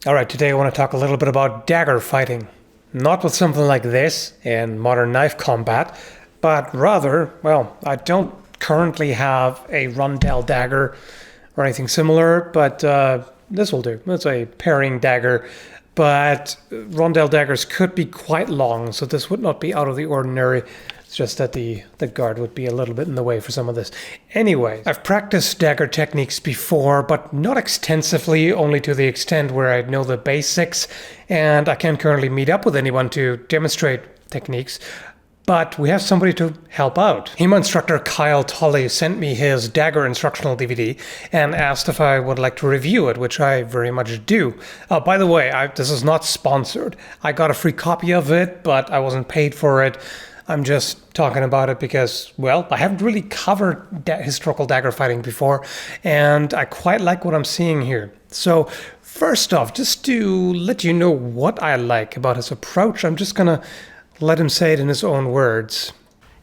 Alright, today I want to talk a little bit about dagger fighting. Not with something like this in modern knife combat, but rather, well, I don't currently have a rundell dagger or anything similar, but this will do. It's a pairing dagger, but rundell daggers could be quite long, so this would not be out of the ordinary. It's just that the guard would be a little bit in the way for some of this. Anyway, I've practiced dagger techniques before, but not extensively, only to the extent where I know the basics, and I can't currently meet up with anyone to demonstrate techniques. But we have somebody to help out. HEMA instructor Kyle Tully sent me his Dagger instructional DVD and asked if I would like to review it, which I very much do. By the way, this is not sponsored. I got a free copy of it, but I wasn't paid for it. I'm just talking about it because, well, I haven't really covered historical dagger fighting before, and I quite like what I'm seeing here. So, first off, just to let you know what I like about his approach, I'm just gonna let him say it in his own words.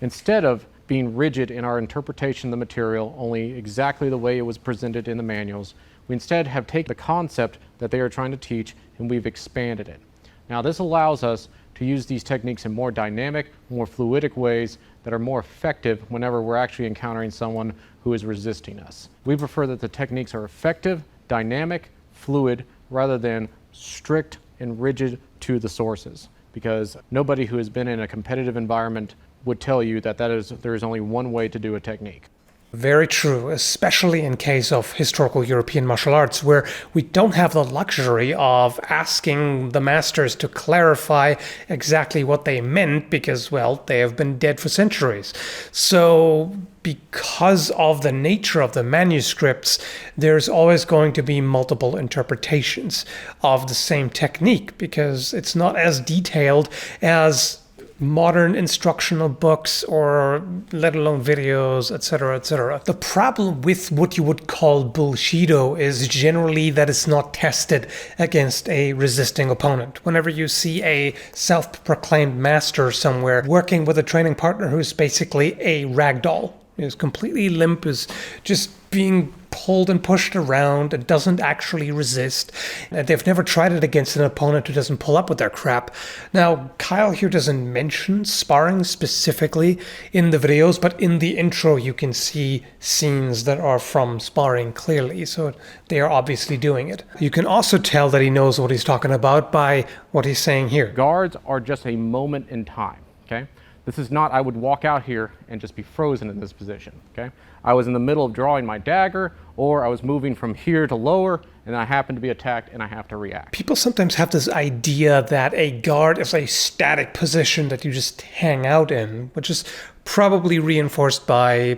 Instead of being rigid in our interpretation of the material, only exactly the way it was presented in the manuals, we instead have taken the concept that they are trying to teach and we've expanded it. Now this allows us to use these techniques in more dynamic, more fluidic ways that are more effective whenever we're actually encountering someone who is resisting us. We prefer that the techniques are effective, dynamic, fluid, rather than strict and rigid to the sources, because nobody who has been in a competitive environment would tell you that there is only one way to do a technique. Very true, especially in case of historical European martial arts, where we don't have the luxury of asking the masters to clarify exactly what they meant because, well, they have been dead for centuries. So, because of the nature of the manuscripts, there's always going to be multiple interpretations of the same technique because it's not as detailed as modern instructional books or let alone videos, etc., etc. The problem with what you would call Bullshido is generally that it's not tested against a resisting opponent. Whenever you see a self-proclaimed master somewhere working with a training partner who's basically a ragdoll, is completely limp, is just being pulled and pushed around and doesn't actually resist. And they've never tried it against an opponent who doesn't pull up with their crap. Now, Kyle here doesn't mention sparring specifically in the videos, but in the intro you can see scenes that are from sparring clearly, so they are obviously doing it. You can also tell that he knows what he's talking about by what he's saying here. Guards are just a moment in time, okay? This is not, I would walk out here and just be frozen in this position, okay? I was in the middle of drawing my dagger, or I was moving from here to lower, and I happen to be attacked and I have to react. People sometimes have this idea that a guard is a static position that you just hang out in, which is probably reinforced by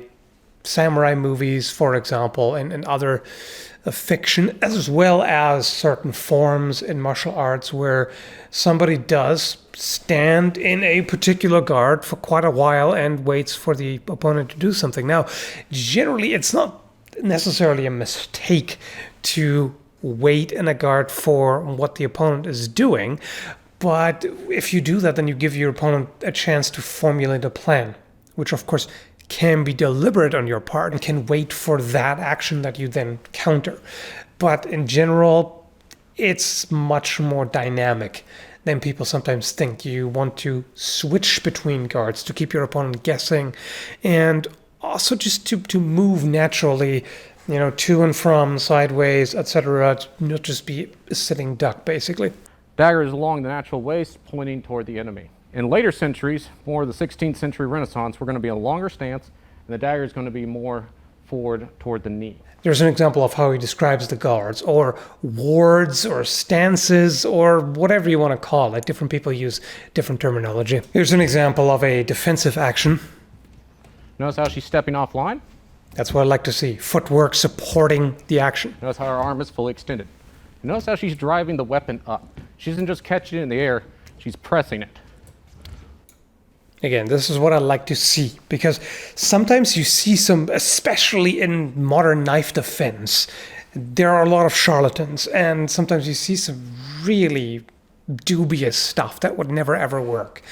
samurai movies, for example, and other fiction, as well as certain forms in martial arts where somebody does stand in a particular guard for quite a while and waits for the opponent to do something. Now, generally, it's not necessarily a mistake to wait in a guard for what the opponent is doing, but if you do that, then you give your opponent a chance to formulate a plan, which of course can be deliberate on your part and can wait for that action that you then counter. But in general, it's much more dynamic than people sometimes think. You want to switch between guards to keep your opponent guessing, and also just to move naturally, to and from, sideways, etc., not just be a sitting duck, basically. Dagger is along the natural waist, pointing toward the enemy. In later centuries, more the 16th century Renaissance, we're going to be a longer stance, and the dagger is going to be more forward toward the knee. There's an example of how he describes the guards, or wards, or stances, or whatever you want to call it. Different people use different terminology. Here's an example of a defensive action. Notice how she's stepping offline? That's what I like to see. Footwork supporting the action. Notice how her arm is fully extended. Notice how she's driving the weapon up. She doesn't just catch it in the air, she's pressing it. Again, this is what I like to see, because sometimes you see some, especially in modern knife defense, there are a lot of charlatans, and sometimes you see some really dubious stuff that would never ever work.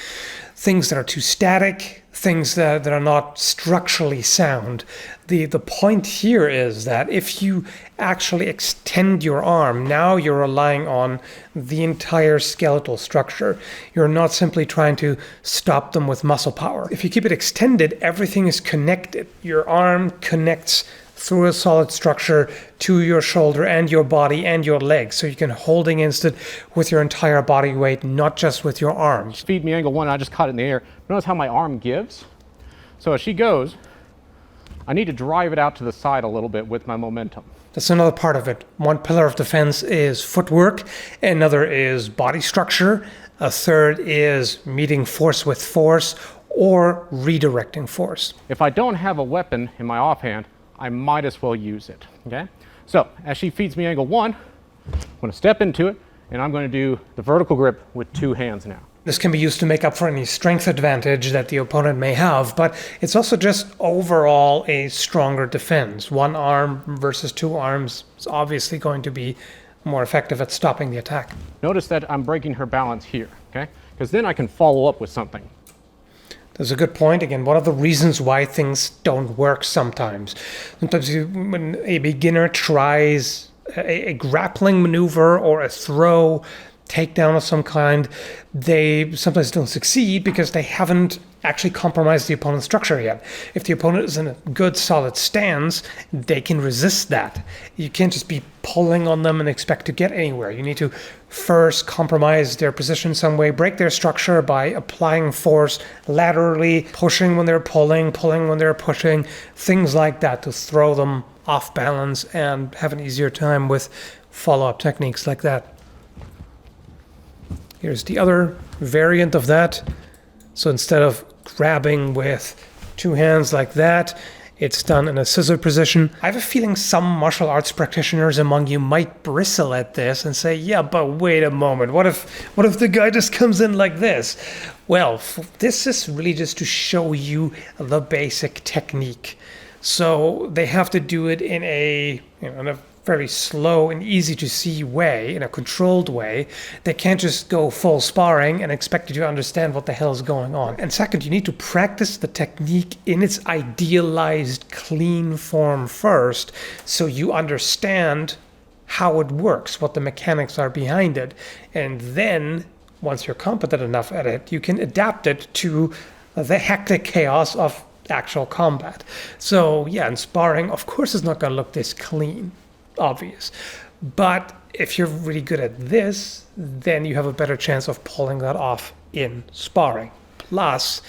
Things that are too static, things that are not structurally sound. The point here is that if you actually extend your arm, now you're relying on the entire skeletal structure. You're not simply trying to stop them with muscle power. If you keep it extended, everything is connected. Your arm connects through a solid structure to your shoulder and your body and your legs, so you can hold against it with your entire body weight, not just with your arms. Feed me angle 1, I just caught it in the air. Notice how my arm gives? So as she goes, I need to drive it out to the side a little bit with my momentum. That's another part of it. One pillar of defense is footwork, another is body structure, a third is meeting force with force or redirecting force. If I don't have a weapon in my offhand, I might as well use it, okay? So, as she feeds me angle 1, I'm going to step into it, and I'm going to do the vertical grip with 2 hands now. This can be used to make up for any strength advantage that the opponent may have, but it's also just overall a stronger defense. 1 arm versus 2 arms is obviously going to be more effective at stopping the attack. Notice that I'm breaking her balance here, okay? Because then I can follow up with something. That's a good point. Again, one of the reasons why things don't work sometimes. Sometimes when a beginner tries a grappling maneuver or a throw, takedown of some kind, they sometimes don't succeed because they haven't actually compromised the opponent's structure yet. If the opponent is in a good solid stance, they can resist that. You can't just be pulling on them and expect to get anywhere. You need to first compromise their position some way, break their structure by applying force laterally, pushing when they're pulling when they're pushing, things like that to throw them off balance and have an easier time with follow-up techniques like that. Here's the other variant of that. So instead of grabbing with 2 hands like that, it's done in a scissor position. I have a feeling some martial arts practitioners among you might bristle at this and say, yeah, but wait a moment, what if the guy just comes in like this? Well, this is really just to show you the basic technique. So they have to do it in a very slow and easy to see way, in a controlled way. They can't just go full sparring and expect you to understand what the hell is going on. And second, you need to practice the technique in its idealized, clean form first, so you understand how it works, what the mechanics are behind it. And then, once you're competent enough at it, you can adapt it to the hectic chaos of actual combat. So yeah, in sparring, of course it's not going to look this clean. Obvious. But if you're really good at this, then you have a better chance of pulling that off in sparring. Plus,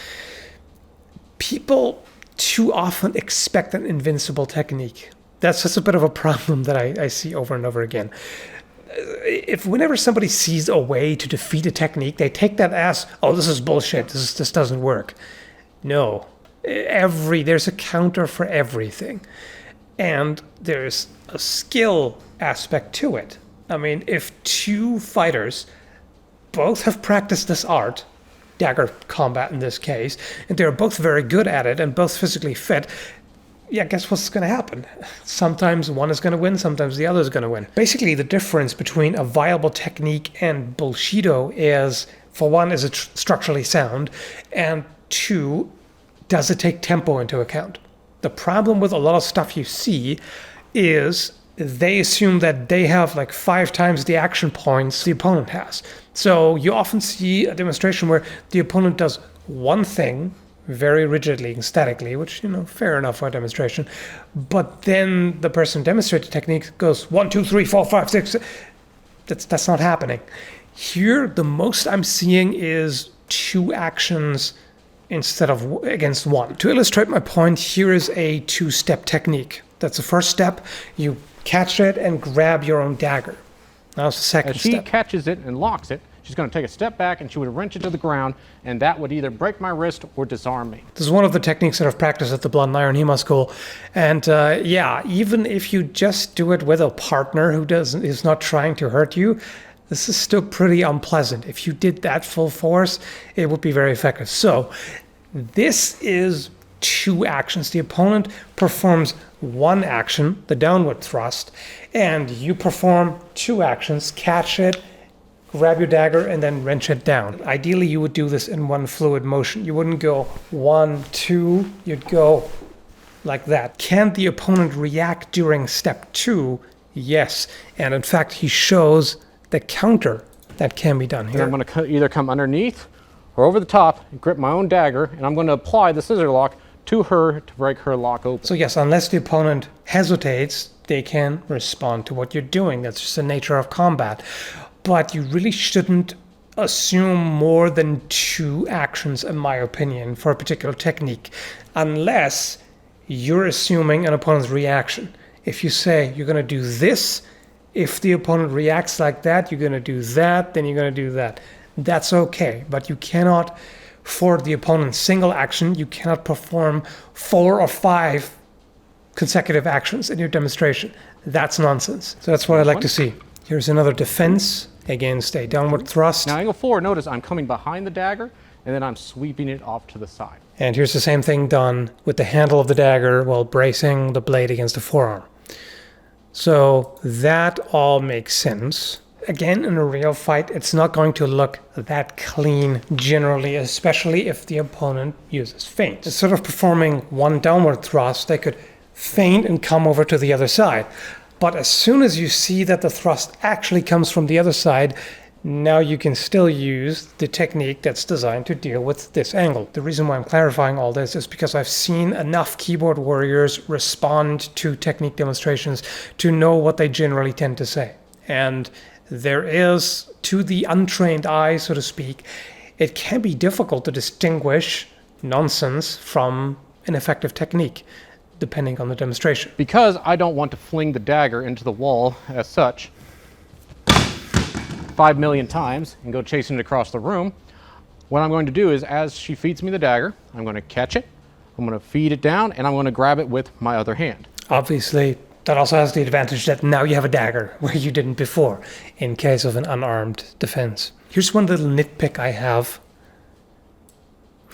people too often expect an invincible technique. That's just a bit of a problem that I see over and over again. Whenever somebody sees a way to defeat a technique, they take that as, oh, this is bullshit, this doesn't work. No. There's a counter for everything. And there's a skill aspect to it. I mean, if 2 fighters both have practiced this art, dagger combat in this case, and they're both very good at it and both physically fit, yeah, guess what's going to happen? Sometimes one is going to win, sometimes the other is going to win. Basically, the difference between a viable technique and Bullshido is, for one, is it structurally sound, and 2, does it take tempo into account? The problem with a lot of stuff you see is they assume that they have like 5 times the action points the opponent has. So you often see a demonstration where the opponent does one thing very rigidly and statically, which, fair enough for a demonstration. But then the person demonstrating the technique goes 1, 2, 3, 4, 5, 6. That's not happening. Here, the most I'm seeing is 2 actions instead of against 1. To illustrate my point, here is a 2-step technique. That's the first step. You catch it and grab your own dagger. Now it's the second step. As she catches it and locks it, she's going to take a step back and she would wrench it to the ground, and that would either break my wrist or disarm me. This is one of the techniques that I've practiced at the Blood and Iron HEMA school. And even if you just do it with a partner who is not trying to hurt you, this is still pretty unpleasant. If you did that full force, it would be very effective. So this is 2 actions. The opponent performs 1 action, the downward thrust, and you perform 2 actions, catch it, grab your dagger and then wrench it down. Ideally, you would do this in one fluid motion. You wouldn't go 1, 2, you'd go like that. Can the opponent react during step 2? Yes. And in fact, he shows the counter that can be done here. And I'm going to either come underneath or over the top and grip my own dagger, and I'm going to apply the scissor lock to her to break her lock open. So yes, unless the opponent hesitates, they can respond to what you're doing. That's just the nature of combat. But you really shouldn't assume more than 2 actions, in my opinion, for a particular technique, unless you're assuming an opponent's reaction. If you say you're going to do this, if the opponent reacts like that, you're going to do that, then you're going to do that. That's okay, but you cannot, for the opponent's single action, you cannot perform 4 or 5 consecutive actions in your demonstration. That's nonsense. So that's what I'd like to see. Here's another defense against a downward thrust. Now angle 4, notice I'm coming behind the dagger, and then I'm sweeping it off to the side. And here's the same thing done with the handle of the dagger while bracing the blade against the forearm. So that all makes sense. Again, in a real fight, it's not going to look that clean generally, especially if the opponent uses feint. Instead of performing one downward thrust, they could feint and come over to the other side. But as soon as you see that the thrust actually comes from the other side, now you can still use the technique that's designed to deal with this angle. The reason why I'm clarifying all this is because I've seen enough keyboard warriors respond to technique demonstrations to know what they generally tend to say. And there is, to the untrained eye, so to speak, it can be difficult to distinguish nonsense from an effective technique, depending on the demonstration. Because I don't want to fling the dagger into the wall as such 5 million times and go chasing it across the room, what I'm going to do is, as she feeds me the dagger, I'm going to catch it, I'm going to feed it down, and I'm going to grab it with my other hand. Obviously, that also has the advantage that now you have a dagger where you didn't before, in case of an unarmed defense. Here's one little nitpick I have.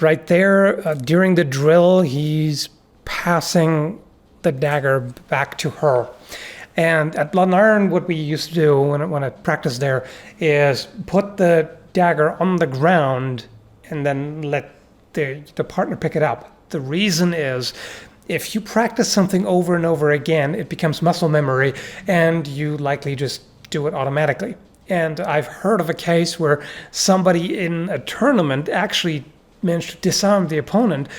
Right there, during the drill, he's passing the dagger back to her. And at Blood and Iron, what we used to do when I practiced there is put the dagger on the ground and then let the partner pick it up. The reason is, if you practice something over and over again, it becomes muscle memory and you likely just do it automatically. And I've heard of a case where somebody in a tournament actually managed to disarm the opponent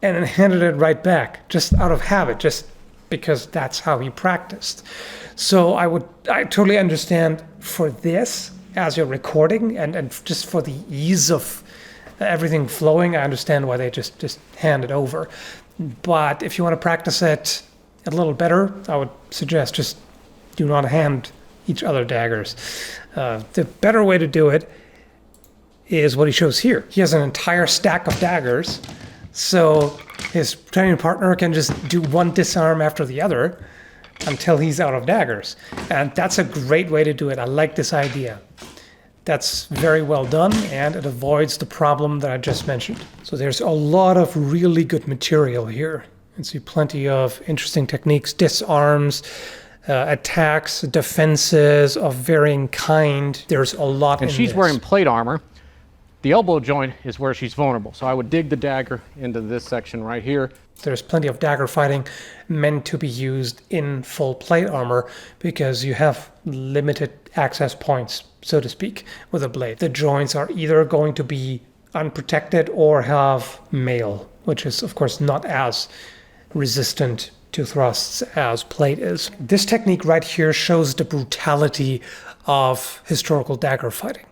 and then handed it right back, just out of habit, just because that's how he practiced. So I totally understand for this, as you're recording, and just for the ease of everything flowing, I understand why they just hand it over. But if you want to practice it a little better, I would suggest just do not hand each other daggers. The better way to do it is what he shows here. He has an entire stack of daggers, so his training partner can just do one disarm after the other until he's out of daggers. And that's a great way to do it. I like this idea. That's very well done, and it avoids the problem that I just mentioned. So there's a lot of really good material here. You can see plenty of interesting techniques, disarms, attacks, defenses of varying kind. There's a lot in this. And she's wearing plate armor. The elbow joint is where she's vulnerable. So I would dig the dagger into this section right here. There's plenty of dagger fighting meant to be used in full plate armor because you have limited access points, so to speak, with a blade. The joints are either going to be unprotected or have mail, which is, of course, not as resistant to thrusts as plate is. This technique right here shows the brutality of historical dagger fighting.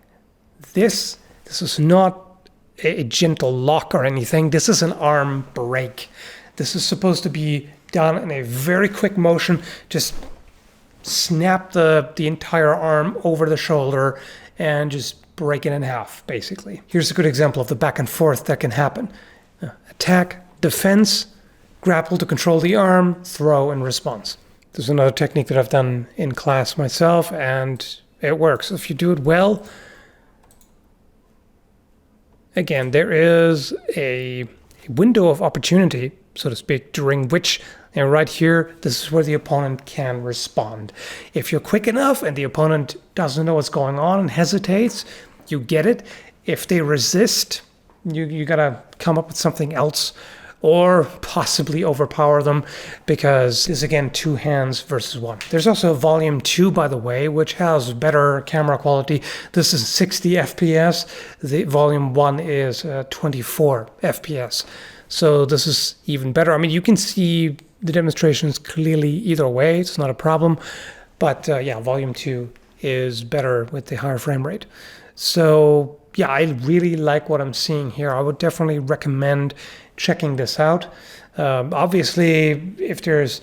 This is not a gentle lock or anything. This is an arm break. This is supposed to be done in a very quick motion. Just snap the entire arm over the shoulder and just break it in half, basically. Here's a good example of the back and forth that can happen. Attack, defense, grapple to control the arm, throw in response. There's another technique that I've done in class myself, and it works. If you do it well, again, there is a window of opportunity so to speak, during which, and right here, this is where the opponent can respond. If you're quick enough and the opponent doesn't know what's going on and hesitates, you get it. If they resist, you gotta come up with something else or possibly overpower them, because it's again 2 hands versus 1. There's also volume 2, by the way, which has better camera quality. This is 60 FPS. The volume 1 is 24 FPS. So this is even better. I mean, you can see the demonstrations clearly either way. It's not a problem. But yeah, volume 2 is better with the higher frame rate. So yeah, I really like what I'm seeing here. I would definitely recommend checking this out. Obviously, if there's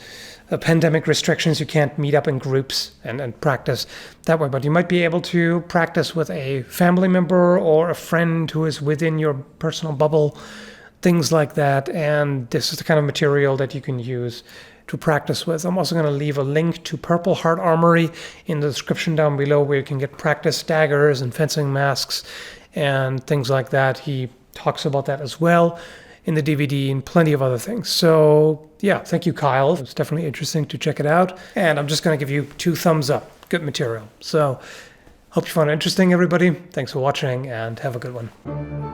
pandemic restrictions, you can't meet up in groups and practice that way, but you might be able to practice with a family member or a friend who is within your personal bubble, things like that. And this is the kind of material that you can use to practice with. I'm also going to leave a link to Purple Heart Armory in the description down below, where you can get practice daggers and fencing masks and things like that. He talks about that as well in the DVD and plenty of other things. So yeah, thank you, Kyle. It's definitely interesting to check it out. And I'm just going to give you 2 thumbs up. Good material. So hope you found it interesting, everybody. Thanks for watching and have a good one.